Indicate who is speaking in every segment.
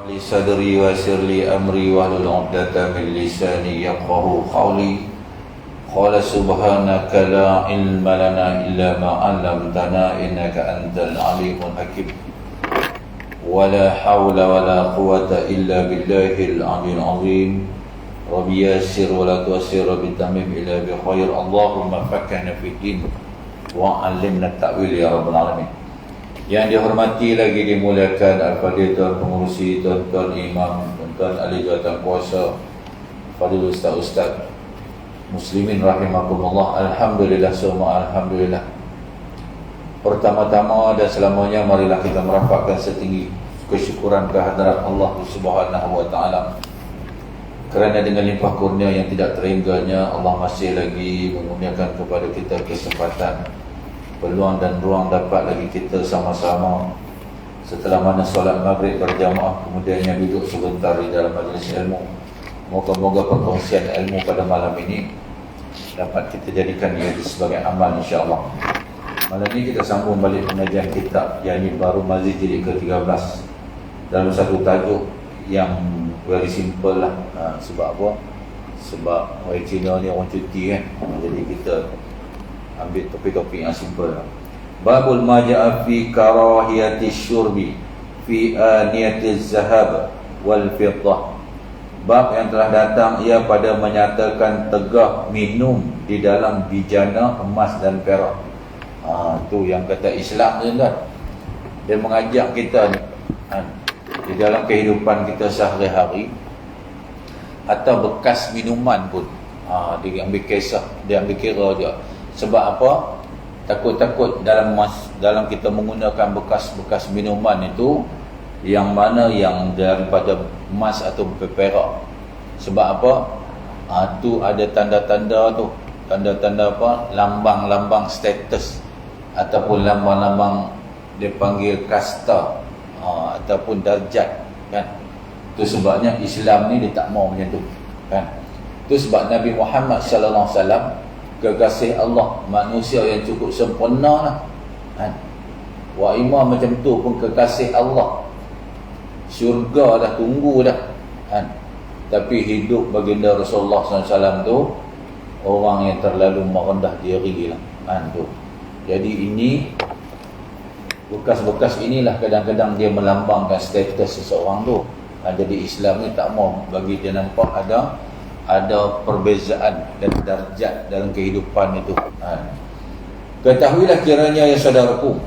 Speaker 1: li sadri wa yassir li amri wahlul 'uqdatam min lisani yafqahu qawli. Qala subhanaka la ilma lana illa ma 'allamtana innaka antal alimul hakim. Wa la hawla wa la quwwata illa billahil 'aliyyil 'azim. Rabbi yassir wa la tu'assir bi tamim ila bi khair. Allahumma faqqihna fid din wa 'allimna ta'wil ya rabbal alamin. Yang dihormati lagi dimuliakan Al-Fadhil Tuan Pengurusi, Tuan-tuan Imam, Tuan-tuan Ahli Jawatan Kuasa, Fadil Ustaz-Ustaz Muslimin rahimakumullah. Alhamdulillah, semua Alhamdulillah. Pertama-tama dan selamanya marilah kita merapatkan setinggi kesyukuran kehadirat Allah Subhanahu wa ta'ala, kerana dengan limpah kurnia yang tidak terhingganya Allah masih lagi mengurniakan kepada kita kesempatan, peluang dan ruang dapat lagi kita sama-sama setelah mana solat maghrib berjamaah kemudiannya duduk sebentar di dalam majlis ilmu. Moga-moga perkongsian ilmu pada malam ini dapat kita jadikan ia sebagai amal insya-Allah. Malam ini kita sambung balik pengajian kitab yakni Baru Mazid jilid ke-13 dalam satu tajuk yang very simple lah. Sebab apa? Sebab orang Cina ni orang cuti kan. Jadi kita ambil topik-topik yang simple lah. Babul maja'a fi karahiyati syurbi fi aniyatiz zahab wal fiddah. Bab yang telah datang ia pada menyatakan tegah minum di dalam bijana emas dan perak. Tu yang kata Islam tu kan. Dia mengajak kita ni di dalam kehidupan kita sehari-hari, atau bekas minuman pun dia ambil kisah, dia ambil kira dia. Sebab apa? Takut-takut dalam kita menggunakan bekas-bekas minuman itu, yang mana yang daripada emas atau perak. Sebab apa? Tu ada tanda-tanda tu. Tanda-tanda apa? Lambang-lambang status, ataupun lambang-lambang dia panggil kasta, ataupun darjat kan. Tu sebabnya Islam ni dia tak mau macam tu kan. Tu sebab Nabi Muhammad sallallahu alaihi wasallam, kekasih Allah, manusia yang cukup sempurna lah kan. Wa imam macam tu pun kekasih Allah, syurga dah tunggu dah kan. Tapi hidup baginda Rasulullah SAW tu orang yang terlalu merendah diri lah kan tu. Jadi ini bekas-bekas inilah kadang-kadang dia melambangkan status seseorang tu. Jadi Islam ni tak mau bagi dia nampak ada perbezaan dan darjat dalam kehidupan itu. Ketahuilah kiranya ya saudaraku,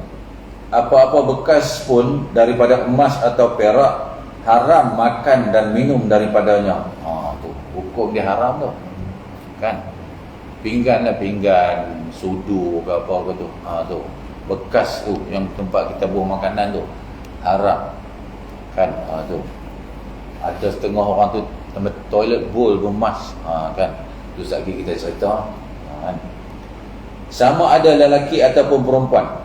Speaker 1: apa-apa bekas pun daripada emas atau perak haram makan dan minum daripadanya. Tu hukum dia haram tu kan. Pinggan lah, pinggan sudu ke apa ke tu. Tu bekas tu yang tempat kita buang makanan tu haram kan. Tu ada setengah orang tu toilet bowl emas kan. Tu sekali kita cerita kan. Sama ada lelaki ataupun perempuan.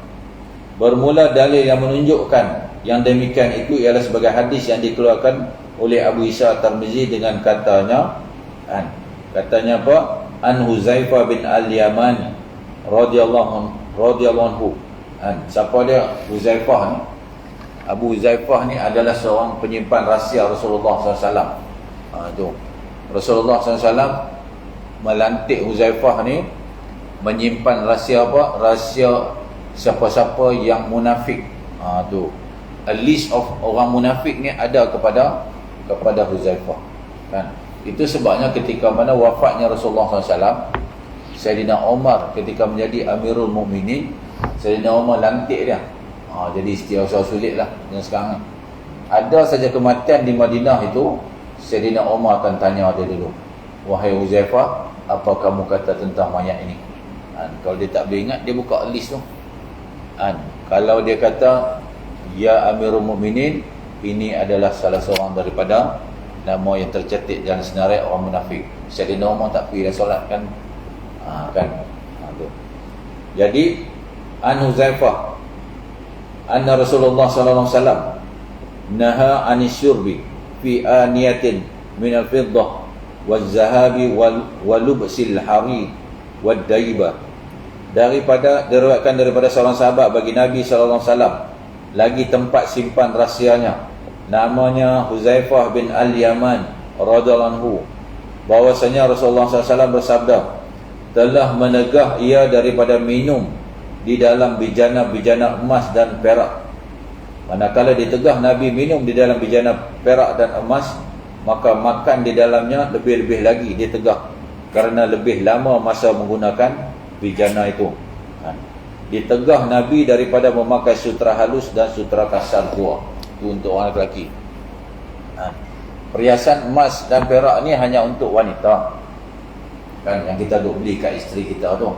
Speaker 1: Bermula dalil yang menunjukkan yang demikian itu ialah sebagai hadis yang dikeluarkan oleh Abu Isa Tirmizi dengan katanya kan. Katanya apa? An Huzaifah bin Al-Yamani radhiyallahu anhu. Siapa dia Huzaifah ni? Abu Huzaifah ni adalah seorang penyimpan rahsia Rasulullah SAW. Tu Rasulullah SAW melantik Huzaifah ni menyimpan rahsia apa? Rahsia siapa-siapa yang munafik. Tu a list of orang munafik ni ada kepada Huzaifah kan. Itu sebabnya ketika mana wafatnya Rasulullah SAW, Sayyidina Umar ketika menjadi Amirul Mukminin, Sayyidina Umar lantik dia. Jadi setiausaha sulit lah. Dan sekarang ada saja kematian di Madinah itu, Sayyidina Umar akan tanya dia dulu, wahai Huzaifah, apa kamu kata tentang mayat ini? Kalau dia tak boleh ingat, dia buka list tu. Kalau dia kata, ya Amirul Mukminin, ini adalah salah seorang daripada nama yang tercetik dalam senarai orang munafik. Sayyidina Umar tak pergi dah solat kan. Jadi an Huzaifah anna Rasulullah sallallahu alaihi wasallam naha anis syurbi fi aniyatin min al-fiddah waz-zahabi wal lubsil harir wad daiba. Diriwayatkan daripada seorang sahabat bagi Nabi sallallahu alaihi wasallam lagi tempat simpan rahsianya namanya Huzaifah bin Al-Yaman radhiyallahu anhu, bahwasanya Rasulullah SAW bersabda, telah menegah ia daripada minum di dalam bijana-bijana emas dan perak. Manakala ditegah Nabi minum di dalam bijana perak dan emas, maka makan di dalamnya lebih-lebih lagi ditegah, kerana lebih lama masa menggunakan bijana itu. Ditegah Nabi daripada memakai sutra halus dan sutra kasar tua. Itu untuk orang lelaki. Perhiasan emas dan perak ni hanya untuk wanita, kan, yang kita duk beli kat isteri kita tu.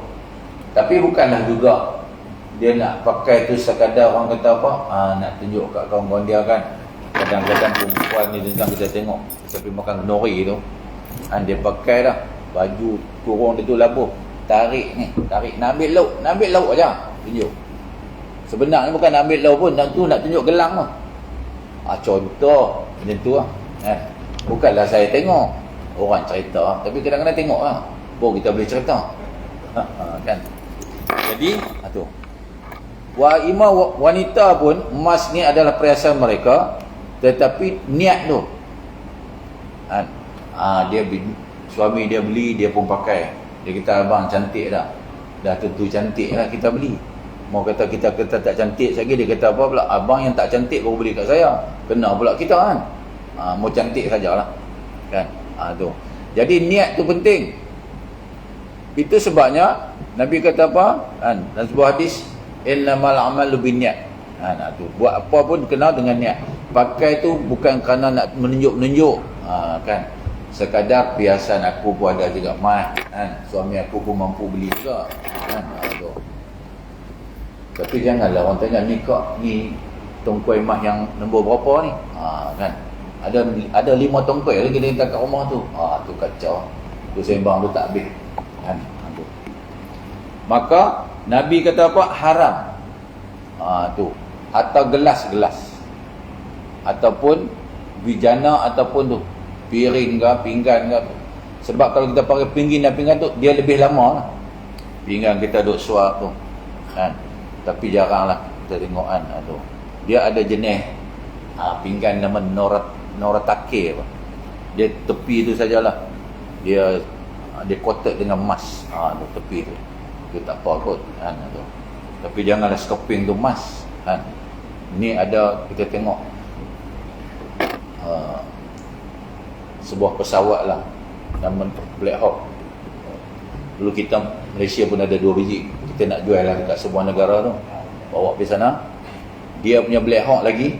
Speaker 1: Tapi bukanlah juga dia nak pakai tu sekadar orang kata apa, nak tunjuk kat kawan-kawan dia, kan. Kadang-kadang perempuan ni tentang kita tengok tapi makan nori tu, dia pakai dah baju kurung dia tu labuh, tarik ni, tarik nak ambil lauk aja tunjuk. Sebenarnya bukan nak ambil lauk pun, nak tunjuk gelang tu. Contoh macam tu lah. Bukanlah saya tengok orang cerita, tapi kadang-kadang tengok lah, baru kita boleh cerita. Kan. Jadi tu. Imam wanita pun emas ni adalah perhiasan mereka, tetapi niat tu, dia suami dia beli, dia pun pakai. Dia kata abang cantik dah tentu cantik lah kita beli. Mau kata kita tak cantik lagi, dia kata apa pula, abang yang tak cantik baru beli kat saya, kena pula kita, kan. Mau cantik sajalah, kan. Tu. Jadi niat tu penting. Itu sebabnya Nabi kata apa, kan, dalam sebuah hadis, innamal amalu binniyat. Tu. Buat apa pun kena dengan niat. Pakai tu bukan kerana nak menunjuk-menunjuk, kan. Sekadar perhiasan aku pun ada juga emas, kan. Suami aku pun mampu beli juga, kan. Tu. Tapi janganlah orang tanya, ni tongkoi emas yang nombor berapa ni, kan. Ada 5 tongkoi lagi dia letak kat rumah tu. Tu kacau. Tu sembang tu tak habis, kan. Tu. Maka Nabi kata apa? Haram. Tu. Atau gelas-gelas, ataupun bijana, ataupun tu piring ke, pinggan ke. Sebab kalau kita pakai pinggan tu, dia lebih lama lah. Pinggan kita duk suap tu, kan. Tapi jaranglah kita tengok, kan. Tu. Dia ada jenis pinggan nama Noratake apa. Dia tepi tu sajalah. Dia coated dengan emas. Tu tepi tu. Dia tak apa kot, kan. Tu. Tapi janganlah skoping tu emas, kan. Ni ada kita tengok sebuah pesawat lah, nama Black Hawk. Dulu kita Malaysia pun ada 2 biji. Kita nak jual lah dekat sebuah negara tu, bawa pergi sana. Dia punya Black Hawk lagi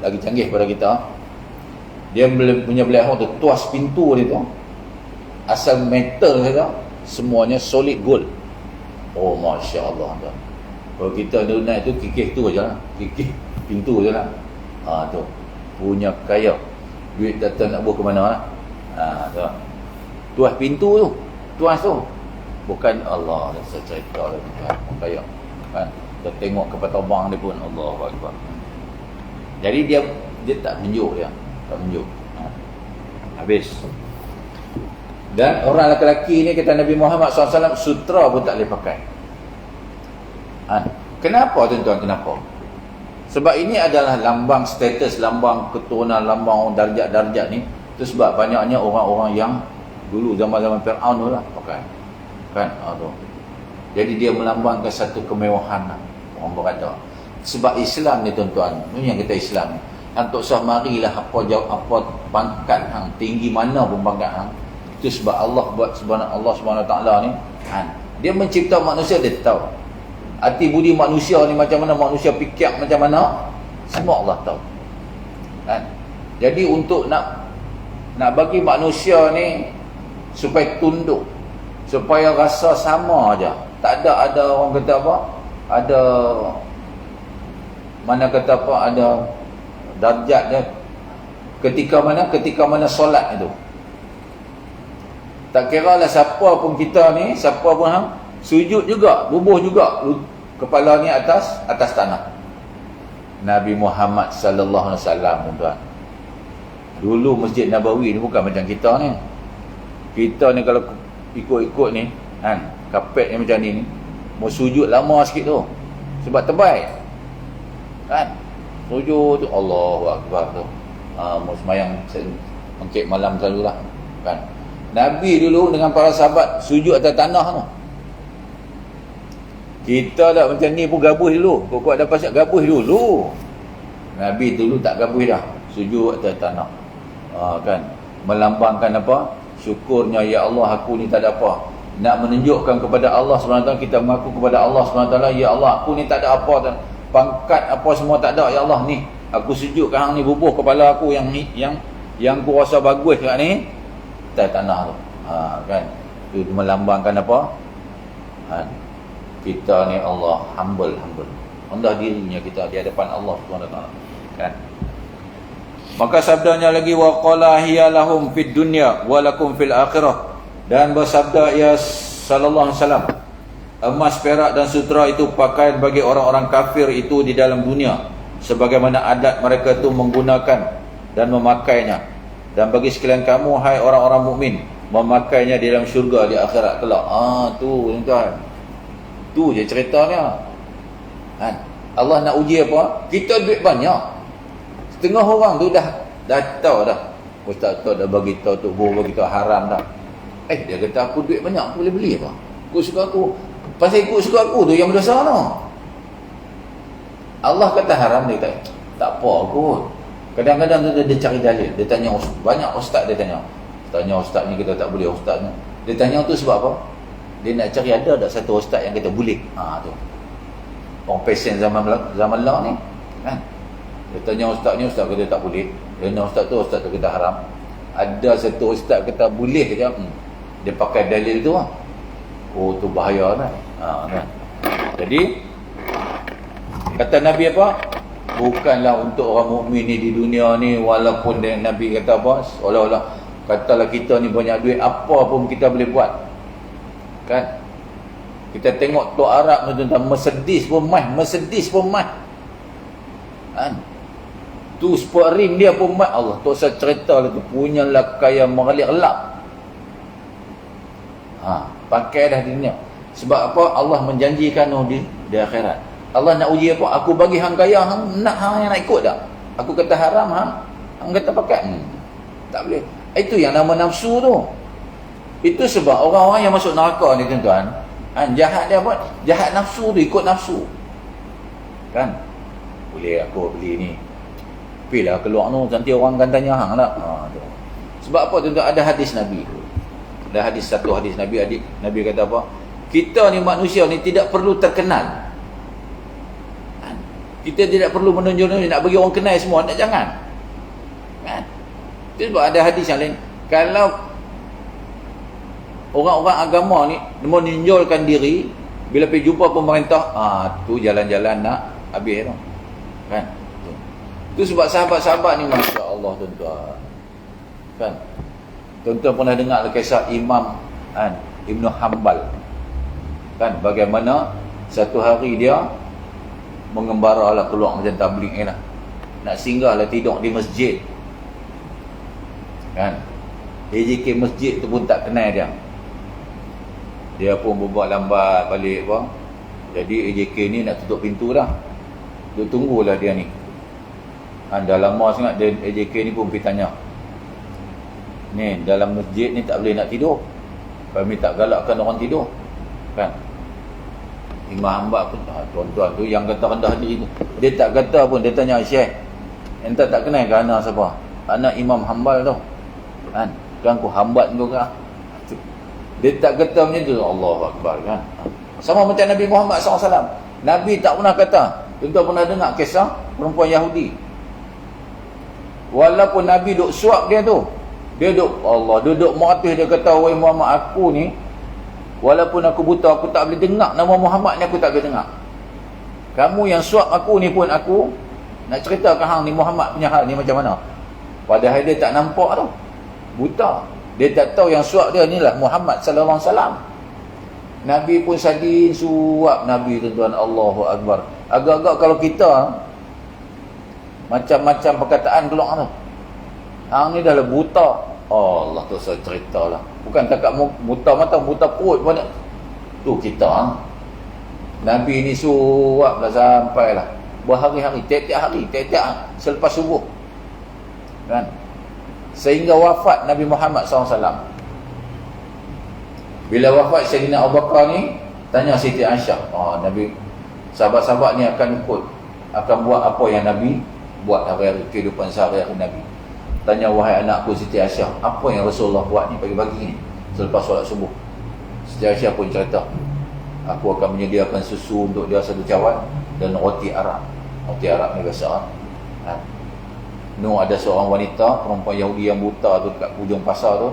Speaker 1: canggih pada kita. Dia punya Black Hawk tu, tuas pintu dia tu asal metal saja, semuanya solid gold. Masya Allah. Kalau kita ada naik tu, kikih tu aja lah, kikih pintu je lah. Tu punya kaya, duit datang nak buat ke mana lah. Tu tuas pintu tu, tuas tu bukan Allah, saya cerita lagi, kan. Kaya, kan. Kita tengok kapal terbang dia pun, Allahu Akbar. Jadi dia tak menunjuk, tak menunjuk. Habis. Dan orang lelaki ni, kata Nabi Muhammad SAW, sutra pun tak boleh pakai. Kenapa tuan-tuan? Kenapa? Sebab ini adalah lambang status, lambang keturunan, lambang darjat-darjat ni. Itu sebab banyaknya orang-orang yang dulu zaman-zaman Fir'aun tu lah pakai, kan. Tu. Jadi dia melambangkan satu kemewahan lah, orang berada. Sebab Islam ni tuan-tuan, ni yang kita Islam ni, untuk sah marilah apa pangkat hang, tinggi mana pun pangkat hang. Itu sebab Allah buat, Allah SWT ni, dia mencipta manusia, dia tahu hati budi manusia ni macam mana, manusia fikir macam mana, semua Allah tahu, kan. Jadi untuk nak bagi manusia ni supaya tunduk, supaya rasa sama aja, tak ada orang kata apa, ada mana kata apa, ada darjat dia. Ketika mana solat itu, tak kira lah siapa pun kita ni, siapa pun hang, sujud juga, bubuh juga, kepala ni atas tanah. Nabi Muhammad sallallahu alaihi wasallam, tuan-tuan, dulu Masjid Nabawi ni bukan macam kita ni. Kita ni kalau ikut ni, kan, kapet ni macam ni, mau sujud lama sikit tu, sebab tebal, kan. Sujud tu Allahu Akbar tu, Mau semayang mengkek malam selalulah kan. Nabi dulu dengan para sahabat sujud atas tanah tu. Kita dah macam ni pun gabuh dulu. Kau ada pasal gabuh dulu. Nabi dulu tak gabuh dah. Sujud atas tanah. Kan. Melambangkan apa? Syukurnya, ya Allah, aku ni tak ada apa. Nak menunjukkan kepada Allah SWT, kita mengaku kepada Allah SWT, ya Allah, aku ni tak ada apa. Pangkat apa semua tak ada, ya Allah, ni. Aku sujud ke hang ni, bubuh kepala aku yang aku rasa bagus kat ni, atas tanah tu. Kan. Itu melambangkan apa? Kita ni Allah humble. Rendah dirinya kita di hadapan Allah SWT. Kan. Maka sabdanya lagi, wa qala hiya lahum fid dunya wa lakum fil akhirah. Dan bersabda ia sallallahu alaihi wasallam, emas, perak dan sutera itu pakaian bagi orang-orang kafir itu di dalam dunia, sebagaimana adat mereka itu menggunakan dan memakainya. Dan bagi sekalian kamu, hai orang-orang mukmin, memakainya di dalam syurga di akhirat kelak. Tu tuan-tuan. Tu je ceritanya. Kan? Allah nak uji apa? Kita duit banyak. Setengah orang tu dah tahu dah. Ustaz tu dah bagi tahu tu, bagi tahu haram dah. Dia kata aku duit banyak, aku boleh beli apa? Aku suka aku. Pasal ikut suka aku tu yang berdosa no. Allah kata haram, dia kata tak apa kot. Kadang-kadang dia cari dalil. Dia tanya banyak ustaz, dia tanya ustaz ni kita tak boleh, ustaz ni. Dia tanya tu sebab apa? Dia nak cari ada tak satu ustaz yang kata boleh. Tu. Orang pesen zaman lah ni. Kan? Dia tanya ustaz ni, ustaz kata tak boleh. Dia tanya ustaz tu kata haram. Ada satu ustaz kata boleh je. Dia pakai dalil tu. Tu bahaya kan. Kan? Jadi kata Nabi apa? Bukanlah untuk orang mukmin ni di dunia ni, walaupun Nabi kata apa? Seolah-olah katalah kita ni banyak duit, apa pun kita boleh buat. Kan? Kita tengok Tok Arab tu tuan, Mercedes pun mah. Kan? Tu sport ring dia pun mat. Allah tu saya cerita lah tu, punyalah kaya mengalir elap. Pakai dah dunia. Sebab apa? Allah menjanjikan di akhirat. Allah nak uji apa? Aku bagi hang kaya, hang nak ikut tak? Aku kata haram, hang kata pakai. Tak boleh. Itu yang nama nafsu tu. Itu sebab orang-orang yang masuk neraka ni tuan-tuan, jahat dia apa? Jahat nafsu tu, ikut nafsu. Kan? Boleh aku beli ni. Pilah keluar tu, nanti orang akan tanya hang tak? Sebab apa tuan-tuan? Ada hadis Nabi. Ada satu hadis Nabi, Nabi kata apa? Kita ni manusia ni tidak perlu terkenal. Kita tidak perlu menunjuk-nunjuk, nak bagi orang kenal semua, tak, jangan. Kan? Itu sebab ada hadis yang lain. Kalau orang-orang agama ni menonjolkan diri, bila pergi jumpa pemerintah, tu jalan-jalan nak habis tu. Kan? Itu sebab sahabat-sahabat ni, Masya Allah tuan-tuan. Kan? Tuan-tuan pernah dengar kisah Imam Ibn Hanbal. Kan? Bagaimana satu hari dia mengembara lah, keluar macam tabligh ni lah. Nak singgah lah tidur di masjid. Kan? AJK masjid tu pun tak kenal dia. Dia pun berbuat lambat balik apa. Jadi AJK ni nak tutup pintu dah. Dia tunggulah dia ni. Dah lama sangat dia, AJK ni pun pergi tanya. Ni dalam masjid ni tak boleh nak tidur. Kami tak galakkan orang tidur. Kan? Imam Hanbal pun, tuan-tuan tu yang kata rendah hati tu, dia tak kata pun, dia tanya Syekh, ente tak kenal ke anak siapa? Anak Imam Hanbal tu. Kan? Kan aku hambat kau ke? Dia tak kata macam tu. Allahu Akbar, kan? Sama macam Nabi Muhammad SAW. Nabi tak pernah kata. Tuan-tuan pernah dengar kisah perempuan Yahudi. Walaupun Nabi duk suap dia tu, dia duduk meratus, dia kata, wahai Muhammad, aku ni walaupun aku buta, aku tak boleh dengar nama Muhammad ni, aku tak boleh dengar. Kamu yang suap aku ni pun, aku nak cerita ke hang ni Muhammad punya hal ni macam mana. Padahal dia tak nampak tu, buta. Dia tak tahu yang suap dia ni lah Muhammad sallallahu alaihi wasallam. Nabi pun sadin suap Nabi tuan-tuan. Allahu Akbar. Agak-agak kalau kita macam-macam perkataan keluar tu, hang ni dah lah buta. Allah tu saya cerita lah. Bukan takat buta mata, buta perut pun. Tu kita. Nabi ni suap lah sampai lah berhari-hari, tiap-tiap hari, tiap-tiap selepas subuh. kan? Sehingga wafat Nabi Muhammad SAW. Bila wafat Sayyidina Abu Bakar ni, tanya Siti Aisyah, Nabi, sahabat-sahabat ni akan buat apa yang Nabi buat hari-hari kehidupan sehari-hari Nabi. Tanya, wahai anakku Siti Aisyah, apa yang Rasulullah buat ni pagi-pagi ni selepas solat subuh? Siti Aisyah pun cerita, aku akan menyediakan susu untuk dia satu cawan dan roti Arab. Roti Arab ni biasa. Ada seorang wanita, perempuan Yahudi yang buta tu dekat hujung pasar tu,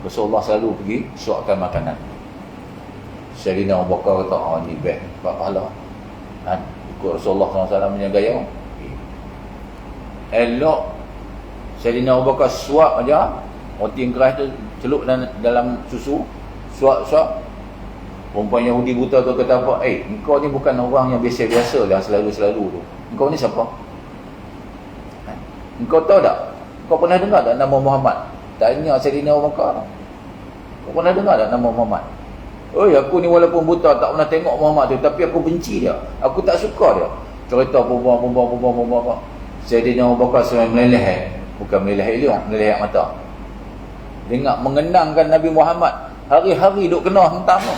Speaker 1: Rasulullah selalu pergi suapkan makanan. Sayyidina Abu Bakar kata, ni best, dapat pahala. Ikut Rasulullah SAW punya gaya. Elok Sayyidina Abu Bakar suap aja roti yang keras tu, celup dalam susu, suap. Perempuan Yahudi buta tu kata apa? Engkau ni bukan orang yang biasa-biasa dah selalu-selalu tu. Engkau ni siapa? Engkau tahu tak? Kau pernah dengar tak nama Muhammad? Tanya Sayyidina Abu Bakar. Kau pernah dengar tak nama Muhammad? Aku ni walaupun buta tak pernah tengok Muhammad tu, tapi aku benci dia. Aku tak suka dia. Cerita perempuan. Sayyidina Abu Bakar sampai meleleh. Bukan meleleh hidung, meleleh mata. Dengar mengenangkan Nabi Muhammad. Hari-hari duk kena hentam tu.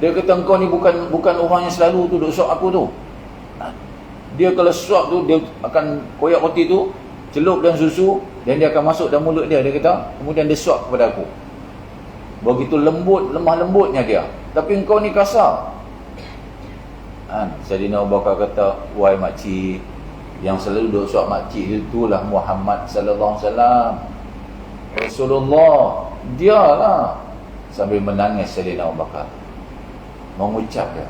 Speaker 1: Dia kata, engkau ni bukan orang yang selalu tu duk suap aku tu. Dia kalau suap tu, dia akan koyak roti tu, celup dan susu, dan dia akan masuk dalam mulut dia kata, kemudian dia suap kepada aku. Begitu lembut, lemah lembutnya dia. Tapi engkau ni kasar. Sayyidina Abu Bakar kata, wahai makcik, yang selalu duk suap makcik itulah Muhammad sallallahu alaihi wasallam, Rasulullah, dialah. Sambil menangis Sayyidina Abu Bakar mengucap dia,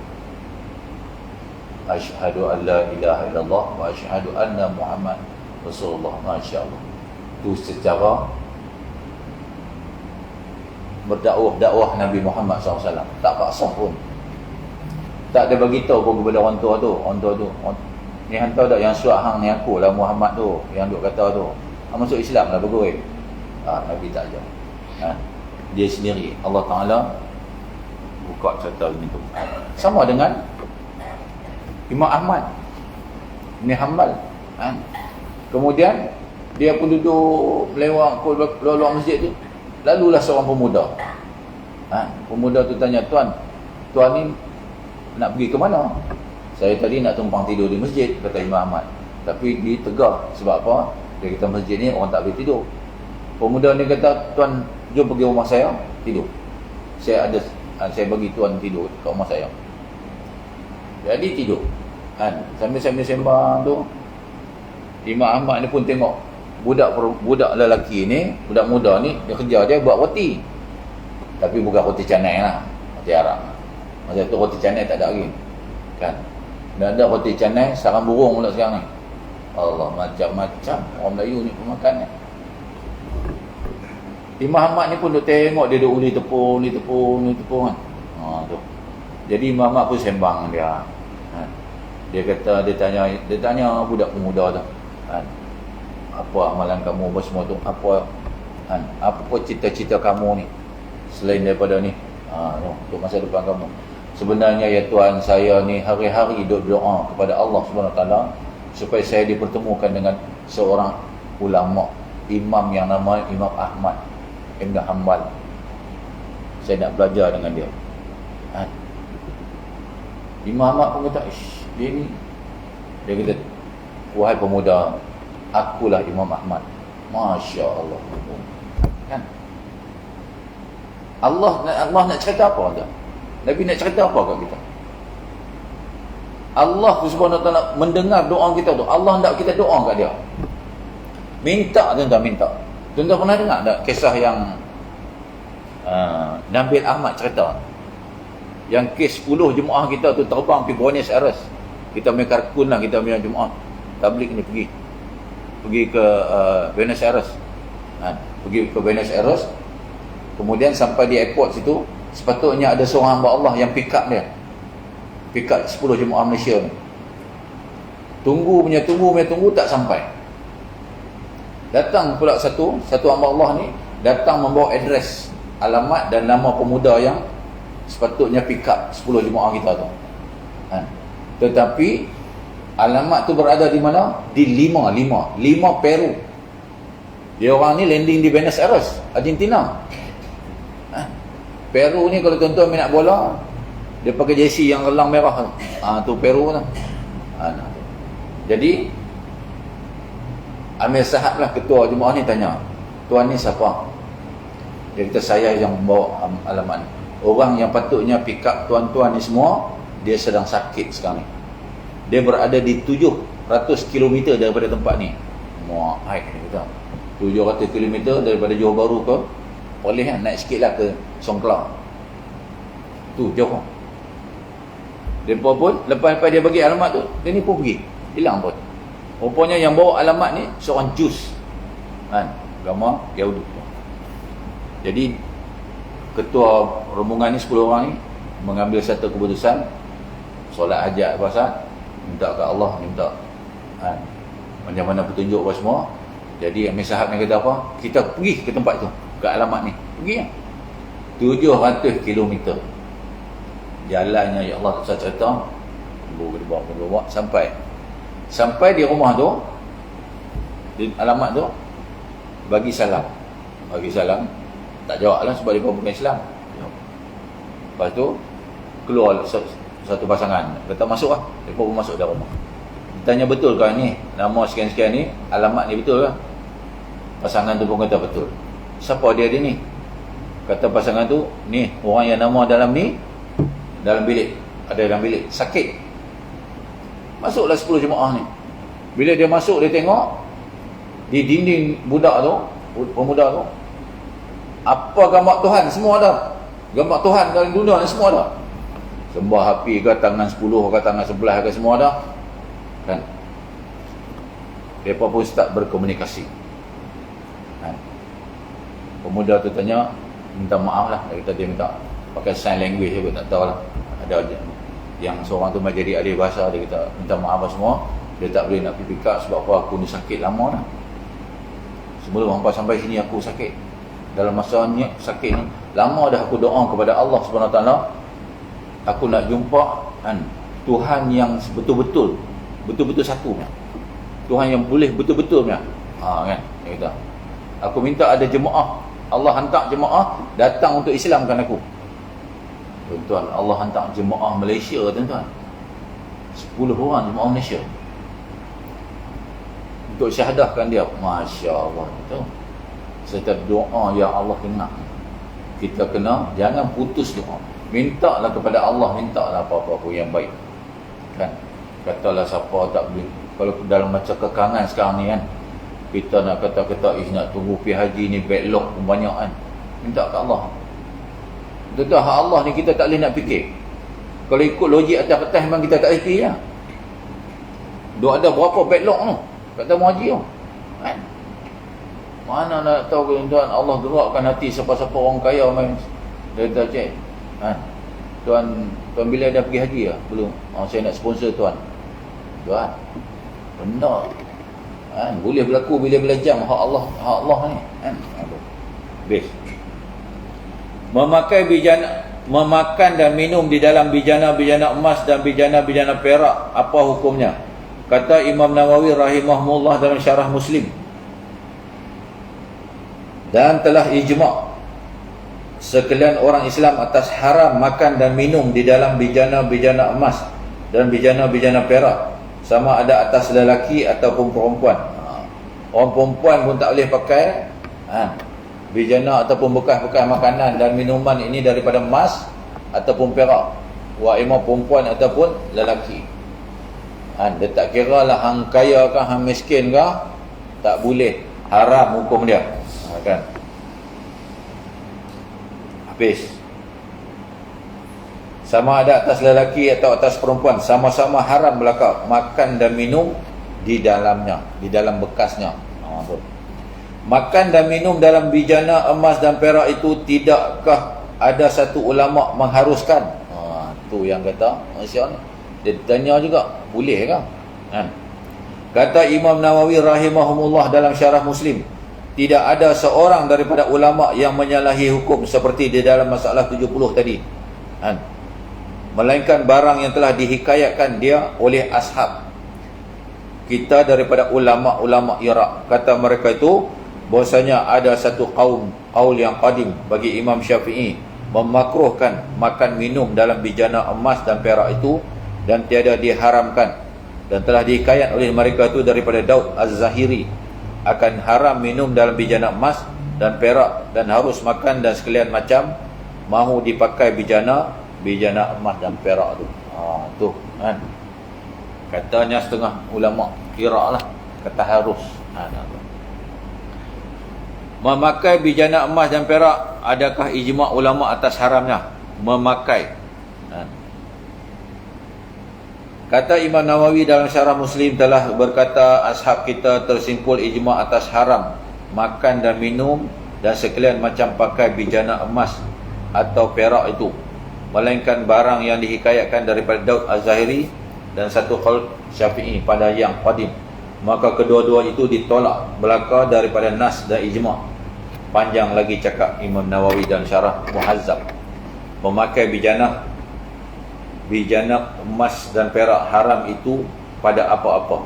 Speaker 1: asyhadu an la ilaha illallah wa asyhadu anna Muhammad Rasulullah. Masya-Allah. Itu secara berdakwah Nabi Muhammad SAW. Tak paksa pun. Tak ada bagi tahu pun kepada orang tua tu. Ni hantar tak yang suat hang ni aku lah Muhammad tu, yang duk kata tu. Masuk Islam lah bagus. Nabi tak ajar. Dia sendiri, Allah Ta'ala buka cerita begitu. Sama dengan Imam Ahmad ni Hanbal. Kemudian dia pun duduk melewat keluar masjid tu, lalulah seorang pemuda. Pemuda tu tanya, tuan ni nak pergi ke mana? Saya tadi nak tumpang tidur di masjid, kata Imam Ahmad. Tapi dia tegar. Sebab apa? Dia kata masjid ni orang tak boleh tidur. Pemuda ni kata, tuan jom pergi rumah saya tidur. Saya bagi tuan tidur kat rumah saya. Jadi tidur. Sambil sembang tu, Imam Ahmad ni pun tengok budak lelaki ni, budak muda ni, dia kerja dia buat roti. Tapi bukan roti canai lah, roti Arab. Masa tu roti canai tak ada lagi. Kan? Dan ada roti canai sarang burung pula sekarang ni. Allah, macam-macam orang Melayu ni pemakan ni. Imam Ahmad ni pun duk tengok dia duk uli tepung kan. Tu. Jadi Imam Ahmad pun sembang dia. Dia kata, dia tanya budak pemuda tu. Apa amalan kamu apa semua tu? Apa cita-cita kamu ni selain daripada ni? Untuk masa depan kamu. Sebenarnya ya Tuhan, saya ni hari-hari duk doa kepada Allah Subhanahu Wa Taala supaya saya dipertemukan dengan seorang ulama, imam yang nama Imam Ahmad Ibn Hanbal. Saya nak belajar dengan dia. Imam Ahmad pun kata, dia ni. Dia kata, wahai pemuda, akulah Imam Ahmad. Masya Allah. Kan? Allah nak cerita apa tak? Nabi nak cerita apa kat kita? Allah Subhanahu Wa Taala mendengar doa kita tu. Allah hendak kita doa kat dia. Minta tuan-tuan, minta. Tuan-tuan pernah dengar tak kisah yang Nabil Ahmad cerita? Yang kes 10 jemaah kita tu terbang pergi Buenos Aires. Kita punya karkun lah, kita punya jemaah tabligh ni pergi ke Buenos Aires. Pergi ke Buenos Aires. Kemudian sampai di airport situ, sepatutnya ada seorang hamba Allah yang pick up dia. Pick up 10 jemaah Malaysia ni. Tunggu tak sampai. Datang pula satu hamba Allah ni, datang membawa address, alamat dan nama pemuda yang sepatutnya pick up 10 jemaah kita tu. Tetapi Alamat tu berada di mana? Di Lima Peru. Dia orang ni landing di Buenos Aires, Argentina. Peru ni kalau tuan-tuan minat bola, dia pakai jersey yang relang merah tu. Tu Peru tu. Jadi Amir Sahab lah ketua jemaah ni tanya, tuan ni siapa? Dia kata, saya yang membawa alamat ni. Orang yang patutnya pick up tuan-tuan ni semua, dia sedang sakit sekarang ni. Dia berada di 700 km daripada tempat ni. Muak haik ni kata. 700 km daripada Johor Bahru ke, boleh kan, naik sikit lah ke Songkla. Tu jauh. Mereka pun lepas dia bagi alamat tu, dia ni pun pergi, hilang pun. Rupanya yang bawa alamat ni seorang Jus, agama Yahudi. Jadi ketua rombongan ni 10 orang ni mengambil satu keputusan, solat hajat pasal minta ke Allah, minta macam mana petunjuk apa semua. Jadi Amir Sahab ni kata apa, kita pergi ke tempat tu, ke alamat ni, pergi lah. 700 km jalannya, ya Allah, saya cerita berbuat sampai di rumah tu, di alamat tu, bagi salam, tak jawab lah sebab dia bukan Islam. Lepas tu keluar satu pasangan, kata masuk lah. Mereka pun masuk dalam rumah. Tanya, betul kau ni nama sekian-sekian ni, alamat ni betul lah? Pasangan tu pun kata betul. Siapa dia ni? Kata pasangan tu, ni orang yang nama dalam ni, dalam bilik, ada dalam bilik, sakit. Masuklah 10 jemaah ni. Bila dia masuk, dia tengok di dinding budak tu, pemuda tu, apa gambar Tuhan semua ada. Gambar Tuhan dalam dunia ni semua ada. Sembah api ke, tangan 10 ke, tangan 11 ke, semua ada kan. Mereka pun start berkomunikasi. Pemuda tu tanya, minta maaf lah. Dia minta pakai sign language juga, tak tahu lah. Ada yang seorang tu jadi ahli bahasa, dia kata minta maaf apa semua, dia tak boleh nak pergi pick up sebab apa, aku ni sakit lama dah. Sebelum hampa sampai sini aku sakit. Dalam masa ni sakit ni lama dah, aku doa kepada Allah Subhanahu Wa Taala, aku nak jumpa Tuhan yang betul-betul satu, Tuhan yang boleh betul-betul kan. Dia kata, aku minta ada jemaah, Allah hantar jemaah datang untuk Islamkan aku. Tuan-tuan, Allah hantar jemaah Malaysia, tuan-tuan, 10 orang jemaah Malaysia untuk syahadahkan dia. Masya Allah. Setiap doa yang Allah kena, kita kena jangan putus doa. Mintalah kepada Allah, mintalah apa-apa yang baik kan. Katalah siapa tak boleh, kalau dalam macam kekangan sekarang ni kan, kita nak kata-kata nak tunggu pergi haji ni, backlog pun banyak kan, minta ke Allah. Betul hak Allah ni kita tak boleh nak fikir. Kalau ikut logik atas-atas memang kita tak fikir lah. Duk ada berapa backlog tu kata haji tu kan. Mana nak tahu tuan, Allah gerakkan hati siapa-siapa orang kaya main. Dia kata, cik tuan bila dah pergi haji lah? Belum. Saya nak sponsor tuan. Tuan, benar boleh berlaku bila-bila jam. Hak Allah ni kan. Best. Memakan dan minum di dalam bijana-bijana emas dan bijana-bijana perak, apa hukumnya? Kata Imam Nawawi rahimahullah dalam syarah Muslim, dan telah ijma' sekalian orang Islam atas haram makan dan minum di dalam bijana-bijana emas dan bijana-bijana perak, sama ada atas lelaki ataupun perempuan. Orang perempuan pun tak boleh pakai bijana ataupun bekas-bekas makanan dan minuman ini daripada emas ataupun perak, wa imam perempuan ataupun lelaki. Dia tak kira lah hang kaya ke hang miskin ke, tak boleh, haram hukum dia kan. Habis. Sama ada atas lelaki atau atas perempuan, sama-sama haram belaka makan dan minum di dalamnya, di dalam bekasnya. Makan dan minum dalam bijana emas dan perak itu, tidakkah ada satu ulama mengharuskan? Tu yang kata Masya Allah. Dia tanya juga, boleh ke? Kata Imam Nawawi rahimahumullah dalam syarah Muslim, tidak ada seorang daripada ulama yang menyalahi hukum seperti di dalam masalah 70 tadi, melainkan barang yang telah dihikayatkan dia oleh ashab kita daripada ulama-ulama Iraq. Kata mereka itu bahwasanya ada satu qaul yang qadim bagi Imam Syafi'i memakruhkan makan minum dalam bijana emas dan perak itu, dan tiada diharamkan, dan telah dihikayat oleh mereka itu daripada Daud Az-Zahiri akan haram minum dalam bijana emas dan perak, dan harus makan dan sekalian macam mahu dipakai bijana emas dan perak tu. Tu kan, katanya setengah ulama Iraq lah kata harus. Memakai bijana emas dan perak, adakah ijma' ulama atas haramnya memakai? Kata Imam Nawawi dalam Syarah Muslim telah berkata, ashab kita tersimpul ijma' atas haram makan dan minum dan sekalian macam pakai bijana emas atau perak itu, melainkan barang yang dihikayatkan daripada Daud Az-Zahiri dan satu qaul Syafi'i pada yang qadim. Maka kedua-dua itu ditolak belaka daripada nas dan ijma'. Panjang lagi cakap Imam Nawawi dan Syarah Muhazzab. Memakai bijana emas dan perak haram itu pada apa-apa.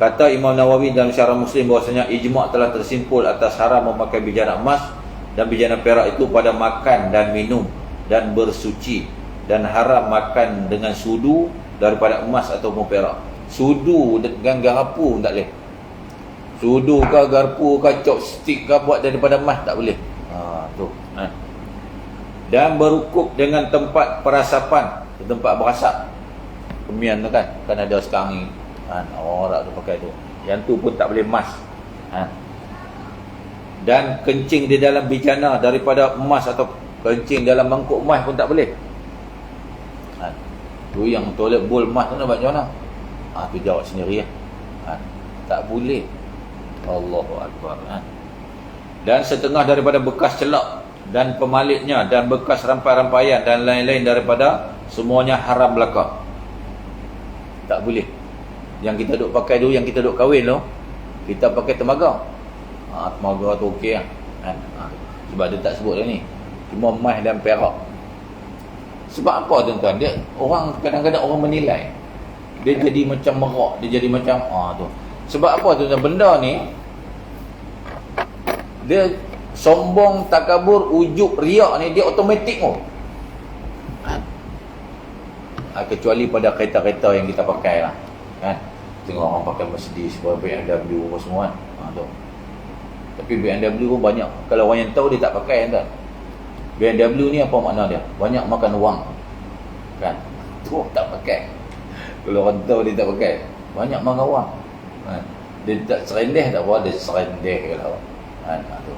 Speaker 1: Kata Imam Nawawi dalam Syarah Muslim bahwasanya ijma' telah tersimpul atas haram memakai bijana emas dan bijana perak itu pada makan dan minum dan bersuci, dan haram makan dengan sudu daripada emas ataupun perak. Sudu dengan garpu tak boleh. Sudu ke garpu ke chopstick ke buat daripada emas tak boleh. Tu. Dan berukuk dengan tempat perasapan, tempat berasap. Kemian tu kan ada sekarang ni. Orang tu pakai tu. Yang tu pun tak boleh emas. Dan kencing di dalam bijana daripada emas atau kencing dalam mangkuk emas pun tak boleh. Tu yang toilet bowl emas tu nak buat macam mana? Tu jawab sendiri ya. Tak boleh. Allahu Akbar. Dan setengah daripada bekas celak dan pemalitnya dan bekas rampai-rampaian dan lain-lain daripada semuanya haram belaka. Tak boleh. Yang kita duk pakai tu, yang kita duk kahwin tu, kita pakai temaga. Temaga tu okey lah. Sebab dia tak sebut dah ni. Cuma emas dan perak. Sebab apa tuan-tuan? Dia orang kadang-kadang orang menilai. Dia jadi macam merak, dia jadi macam tu. Sebab apa tuan-tuan? Benda ni dia sombong, takabur, ujub, riak ni dia automatik pun. Kecuali pada kereta-kereta yang kita pakai lah. Kan? Tengok orang pakai Mercedes, BMW apa semua kan. Tu. Tapi BMW pun banyak. Kalau orang yang tahu dia tak pakai kan. BMW ni apa makna dia? Banyak makan wang. Kan? Tu tak pakai. Kalau orang tahu dia tak pakai, banyak makan wang. Kan? Dia tak serendeh tak apa, dia serendeh kalau. Kan? Tu.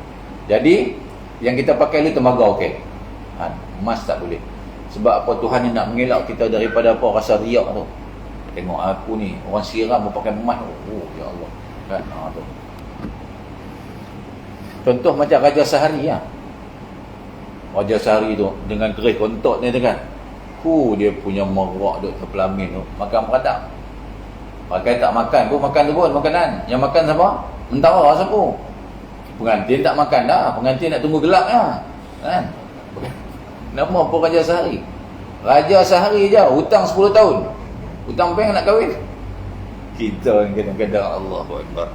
Speaker 1: Jadi yang kita pakai ni tembaga okey. Kan? Emas tak boleh. Sebab apa? Tuhan ni nak mengelak kita daripada apa rasa riak tu. Tengok aku ni, orang siram pun pakai emas. Ya Allah. Kan? Tu. Contoh macam Raja Sehari lah. Raja Sehari tu dengan keris kontot ni tu kan. Dia punya merak duk terpelamin tu. Makan peradak. Pakai tak makan pun, makan tu pun makanan. Yang makan siapa? Mentara siapa? Pengantin tak makan dah. Pengantin nak tunggu gelap lah. Kan? Nama apa Raja Sehari? Raja Sehari je, hutang 10 tahun. Hutang bank nak kahwin. Kita kadang-kadang Allahu Akbar.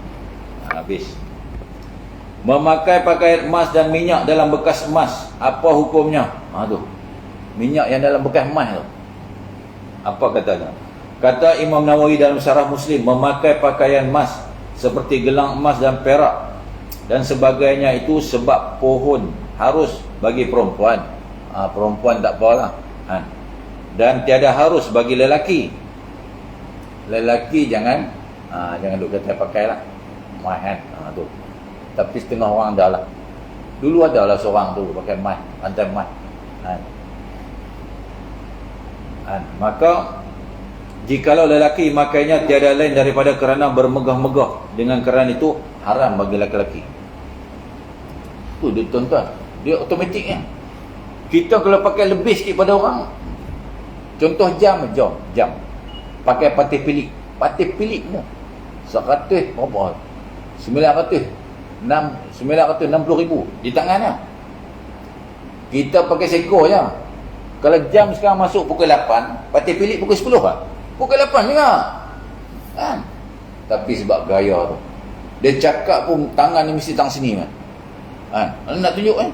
Speaker 1: Habis. Memakai pakaian emas dan minyak dalam bekas emas, apa hukumnya? Tu. Minyak yang dalam bekas emas tu. Apa katanya? Kata Imam Nawawi dalam Syarah Muslim, memakai pakaian emas seperti gelang emas dan perak dan sebagainya itu sebab pohon harus bagi perempuan. Perempuan tak apalah. Dan tiada harus bagi lelaki. Lelaki jangan duk kata pakailah. Emas kan. Tu. Tapi setengah orang dah lah. Dulu adalah seorang tu pakai emas, rantai emas. Maka jikalau lelaki makainya tiada lain daripada kerana bermegah-megah, dengan kerana itu haram bagi lelaki. Tu dia tuan-tuan, dia automatik kan. Kita kalau pakai lebih sikit pada orang, contoh jam. Pakai patih pilik tu 100 berapa? 960,000 di tangannya. Kita pakai seko je. Kalau jam sekarang masuk pukul 8, patih pilik pukul 10 lah. Pukul 8 juga. Kan? Tapi sebab gaya tu, dia cakap pun tangan ni mesti tang sini kan. Nak tunjuk kan,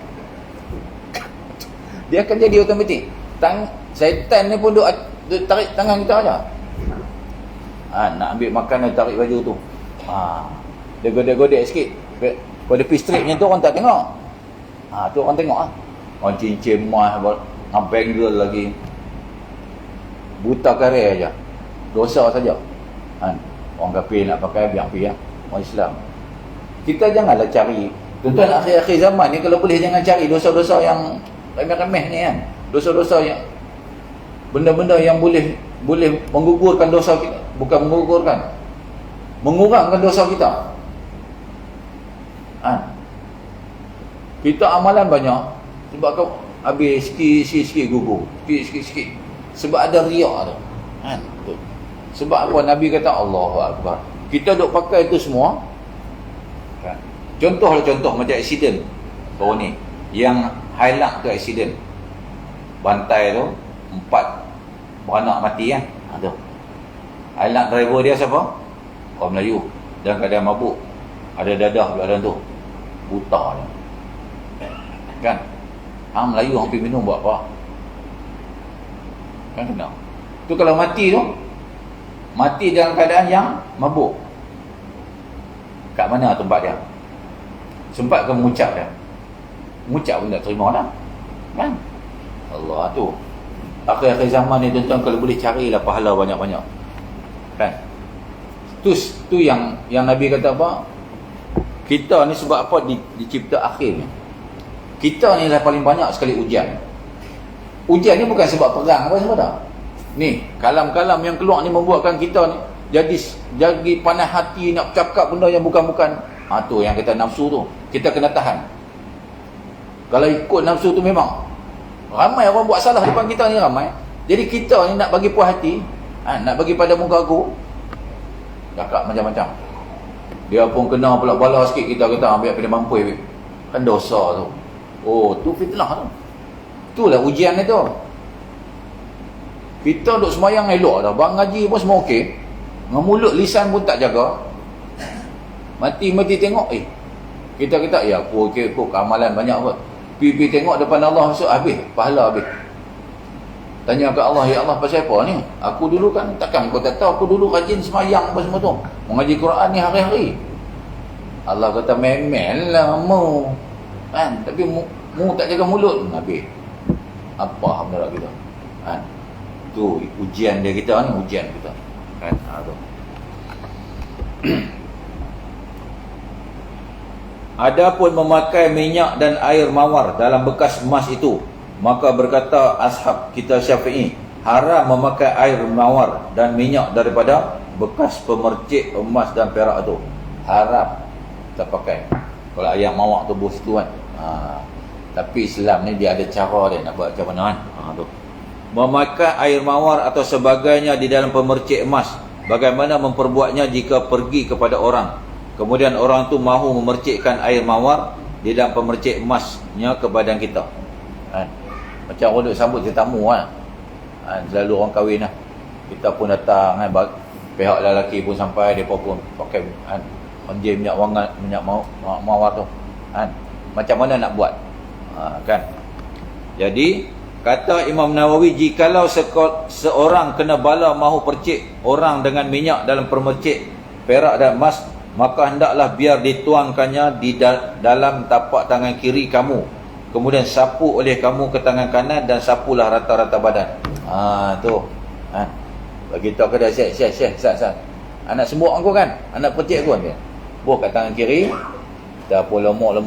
Speaker 1: dia akan jadi automatik. Syaitan ni pun duk tarik tangan kita aja. Nak ambil makanan, tarik baju tu. Dia godek-godek sikit. Pada pistriknya tu orang tak tengok. Tu orang tengok lah. Orang cincin emas, bangle lagi. Buta kare aja. Dosa saja. Orang kafir nak pakai, biar pergi lah. Orang Islam. Kita janganlah cari. Tuan-tuan, akhir-akhir zaman ni kalau boleh jangan cari dosa-dosa yang remeh-remeh ni kan. Dosa-dosa yang benda-benda yang boleh menggugurkan dosa kita. Bukan menggugurkan, mengurangkan dosa kita. Kita amalan banyak sebab kau habis sikit-sikit gugur, sikit-sikit sebab ada riak tu. Sebab apa Nabi kata Allahu Akbar. Kita duk pakai tu semua. Contoh macam aksiden baru ni, yang highlight tu aksiden bantai tu 4 beranak mati kan. Tu highlight driver dia siapa? Orang Melayu, dan keadaan mabuk, ada dadah belakang tu, buta dia kan. Orang Melayu hampir minum buat apa kan, kena tu. Kalau mati tu, mati dalam keadaan yang mabuk, kat mana tempat dia? Sempat ke mengucap dia? Mengucap pun tak terima dah kan. Allah tu akhir-akhir zaman ni tuan-tuan, kalau boleh carilah pahala banyak-banyak kan. Tu yang Nabi kata apa? Kita ni sebab apa dicipta akhir ni? Kita ni lah paling banyak sekali ujian. Ujian ni bukan sebab perang apa semua dah. Ni kalam-kalam yang keluar ni membuatkan kita ni jadi panas hati nak cakap benda yang bukan-bukan. Tu yang kata nafsu tu, kita kena tahan. Kalau ikut nafsu tu memang ramai orang buat salah depan kita ni, ramai. Jadi kita ni nak bagi puas hati, nak bagi pada muka aku, cakap macam-macam. Dia pun kena pula bala sikit, kita kata ambil pada mampu kan, dosa tu. Tu fitnah tu. Itulah ujian itu. Kita duk semayang elok dah, bang ngaji pun semua okey, dengan mulut lisan pun tak jaga. Mati tengok, kita kata ya aku okey, aku amalan banyak kot. Pergi tengok depan Allah, masuk habis, pahala habis. Tanya ke Allah, ya Allah pasal apa ni? Aku dulu kan, takkan kau tak tahu, aku dulu rajin semayang apa semua tu, mengaji Quran ni hari-hari. Allah kata memel lah mu kan, tapi mu tak jaga mulut, habis. Apa benda kita kan? Tu ujian dia kita ni, ujian kita kan. Tu adapun memakai minyak dan air mawar dalam bekas emas itu, maka berkata ashab kita Syafi'i, haram memakai air mawar dan minyak daripada bekas pemercik emas dan perak itu. Haram kita pakai. Kalau air mawar tu bos tu kan. Tapi Islam ni dia ada cara dia nak buat macam mana kan. Tu memakai air mawar atau sebagainya di dalam pemercik emas, bagaimana memperbuatnya jika pergi kepada orang, kemudian orang tu mahu memercikkan air mawar di dalam pemercik emasnya ke badan kita kan? Macam orang duk sambut tetamu kan. Selalu orang kahwin lah, kita pun datang kan, pihak lelaki pun sampai, dia pun pakai kan, onje minyak wangan, minyak mawar tu kan. Macam mana nak buat kan. Jadi kata Imam Nawawi, jikalau seorang kena bala mahu percik orang dengan minyak dalam pemercik perak dan emas, maka hendaklah biar dituangkannya di dalam tapak tangan kiri kamu, kemudian sapu oleh kamu ke tangan kanan, dan sapulah rata-rata badan. Tu bagi tahu ke dia, Syekh, anak sembuk aku kan, anak percik aku kan, buah kat tangan kiri, kita pun lemuk,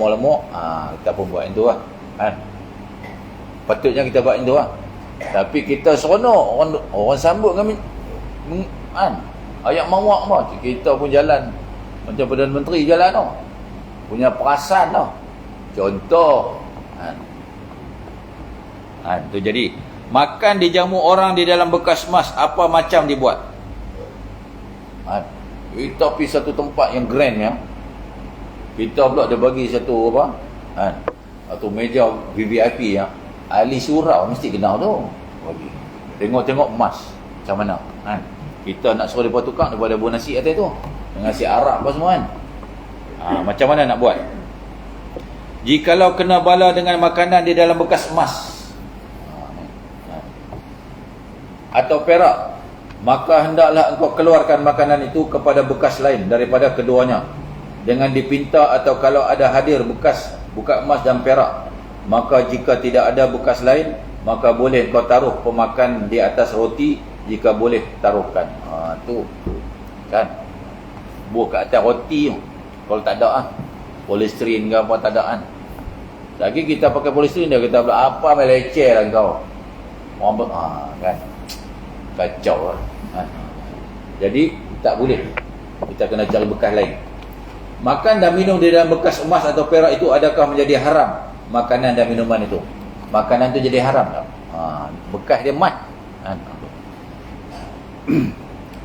Speaker 1: kita pun buat yang tu lah kan. Patutnya kita buat yang tu lah. Tapi kita seronok orang sambut dengan kan, ayat mawak mah, kita pun jalan macam Perdana Menteri jalan tau, punya perasan tau. Contoh tu. Jadi makan dijamu orang di dalam bekas emas, apa macam dibuat? Kita pergi satu tempat yang grand ya, kita pula dia bagi satu apa satu meja VVIP ya, ahli surau mesti kenal tu, bagi tengok emas macam mana kan. Kita nak suruh dia tukar daripada buah nasi atas tu dengan si arak apa semua kan. Macam mana nak buat? Jikalau kena bala dengan makanan di dalam bekas emas atau perak, maka hendaklah engkau keluarkan makanan itu kepada bekas lain daripada keduanya dengan dipinta, atau kalau ada hadir bekas emas dan perak, maka jika tidak ada bekas lain, maka boleh kau taruh pemakan di atas roti jika boleh taruhkan. Tu kan, buat kat atas roti tu. Kalau tak ada polisterin ke apa tak ada kan. Lagi kita pakai polisterin, dia kata pula apa meleceh lah kau. Kan kacau lah. Jadi tak boleh, kita kena cari bekas lain. Makan dan minum di dalam bekas emas atau perak itu adakah menjadi haram makanan dan minuman itu? Makanan itu jadi haram tak? Bekas dia emas.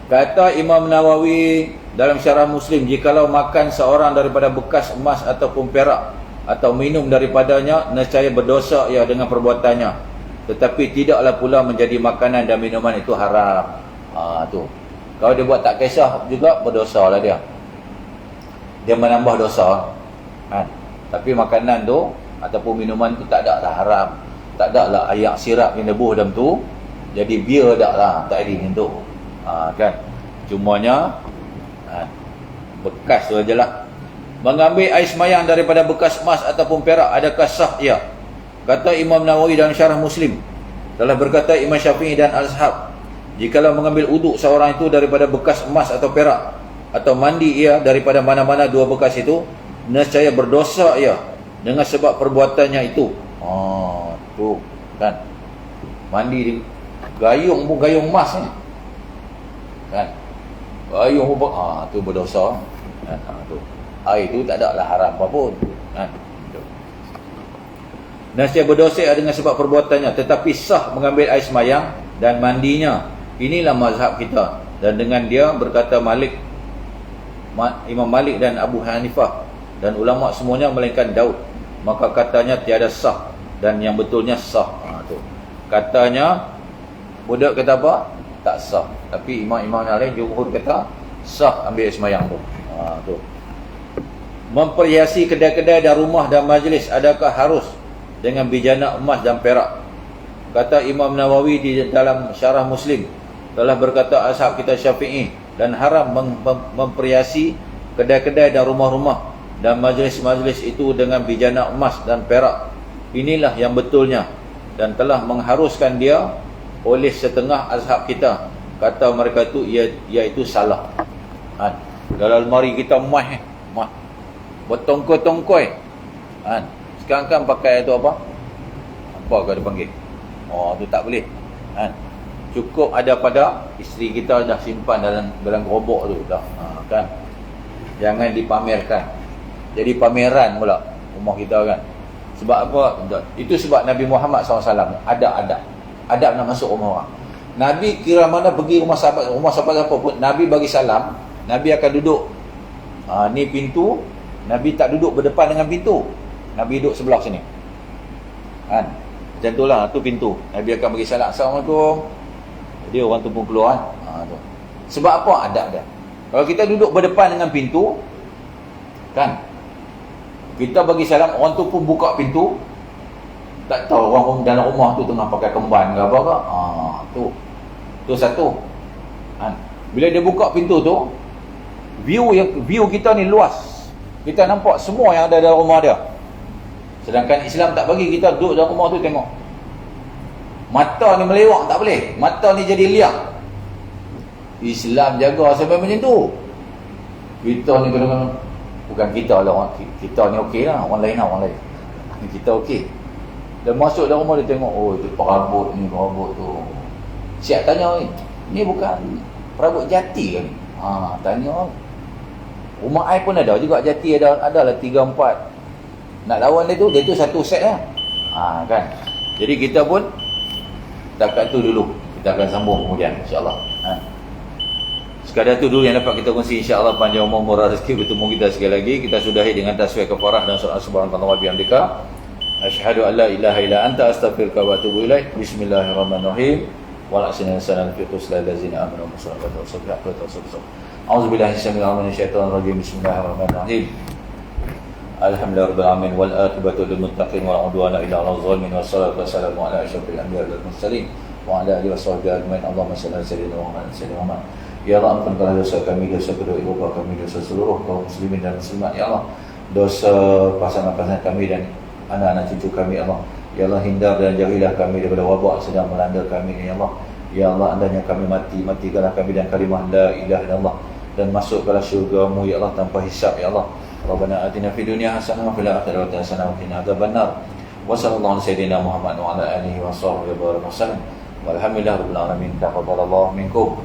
Speaker 1: Kata Imam Nawawi dalam Syarah Muslim, jikalau makan seorang daripada bekas emas ataupun perak atau minum daripadanya, nescaya berdosa ia dengan perbuatannya, tetapi tidaklah pula menjadi makanan dan minuman itu haram. Tu. Kalau dia buat tak kisah juga, berdosa lah dia. Dia menambah dosa. Tapi makanan tu ataupun minuman tu tak ada lah haram. Tak ada lah ayak sirap yang lebuh dalam tu. Jadi bir tak lah, tak ada macam tu. Kan? Cumanya bekas tu ajalah. Mengambil air semayang daripada bekas emas ataupun perak, adakah sah ia? Kata Imam Nawawi dalam Syarah Muslim, telah berkata Imam Syafi'i dan Al-Ashab, jikalau mengambil uduk seorang itu daripada bekas emas atau perak, atau mandi ia daripada mana-mana dua bekas itu, nescaya berdosa ia dengan sebab perbuatannya itu. Tu kan, mandi di gayung pun gayung emas ni kan, gayung pun tu berdosa kan. Tu air tu tak ada lah haram apa pun kan. Nescaya berdosa dengan sebab perbuatannya, tetapi sah mengambil air semayang dan mandinya. Inilah mazhab kita, dan dengan dia berkata Imam Malik dan Abu Hanifah dan ulama semuanya melainkan Daud. Maka katanya tiada sah, dan yang betulnya sah. Tu katanya, budak kata apa? Tak sah. Tapi imam-imam yang lain, jumhur kata sah ambil air semayang tu. Tu. Memperhiasi kedai-kedai dan rumah dan majlis, adakah harus dengan bijana emas dan perak? Kata Imam Nawawi di dalam Syarah Muslim, telah berkata ashab kita Syafi'i, dan haram memperhiasi kedai-kedai dan rumah-rumah dan majlis-majlis itu dengan bijana emas dan perak. Inilah yang betulnya, dan telah mengharuskan dia oleh setengah ashab kita. Kata mereka itu iaitu salah. Dalam lemari kita emas bertongkoi-tongkoi sekarang kan pakai tu apa kau dipanggil, tu tak boleh cukup ada pada isteri kita dah simpan dalam gerobok tu dah kan. Jangan dipamerkan, jadi pameran pula rumah kita kan. Sebab apa? Itu sebab Nabi Muhammad SAW adab nak masuk rumah orang. Nabi kira mana pergi rumah sahabat siapa pun, Nabi bagi salam, Nabi akan duduk ni pintu, Nabi tak duduk berdepan dengan pintu, Nabi duduk sebelah sini kan. Macam tu lah, tu pintu, Nabi akan bagi salam, Assalamualaikum, jadi orang tu pun keluar tu. Sebab apa? Adab dia. Kalau kita duduk berdepan dengan pintu kan, kita bagi salam, orang tu pun buka pintu, tak tahu orang dalam rumah tu tengah pakai kemban ke apa ke. Tu satu kan. Bila dia buka pintu tu, view kita ni luas, kita nampak semua yang ada dalam rumah dia. Sedangkan Islam tak bagi kita duduk dalam rumah tu tengok. Mata ni melewak tak boleh, mata ni jadi liak. Islam jaga sampai macam tu. Kita ni kadang-kadang, bukan kita lah, kita ni okey lah, orang lain kita okey. Dan masuk dalam rumah dia tengok, itu perabot ni, perabot tu. Siap tanya ni bukan perabot jati ke ni? Tanya. Rumah I pun ada juga jati, adalah 3-4. Nak lawan dia tu satu set lah. Kan. Jadi kita pun setakat tu dulu. Kita akan sambung kemudian insya-Allah. Sekadar tu dulu yang dapat kita kongsi, insya-Allah. Panjang umur, murah rezeki, bertemu kita sekali lagi. Kita sudahi dengan tasbih kafarah dan surah subhanallahi wa bihamdika. Asyhadu an la ilaha illa anta, astaghfiruka wa atubu ilaik. Bismillahirrahmanirrahim. Wa la ilaha illa anta, astaghfiruka wa atubu ilaik. A'udzubillahi minasyaitonir rajim. Bismillahirrahmanirrahim. Alhamdulillahirabbil alamin wal aqibatu lil muttaqin wa la udwana illa 'alal zalimin wassalatu wassalamu ala asyrofil anbiya'i wal mursalin wa ala alihi washabbihi ajmain. Allahumma shalli ala sayyidina Muhammad. Ya Allah, ampunkanlah dosa kami, dosa kedua ibu bapa kami, dosa seluruh kaum muslimin dan muslimat. Ya Allah, dosa pasangan-pasangan kami dan anak-anak cucu kami. Ya Allah, ya Allah, hindar dan jauhilah kami daripada wabak sedang melanda kami. Ya Allah, ya Allah, andainya kami matikanlah kami dan kalimah la ilaha illallah dan masukkanlah syurga-Mu ya Allah tanpa hisab. Ya Allah, Rabbana atina fid dunya hasanah wa fil akhirati hasanah wa qina adzabannar. Wa sallallahu ala sayyidina Muhammad wa ala alihi wa sahbihi wa sallam. Walhamdulillahirabbil alamin. Taqabbalallahu minkum.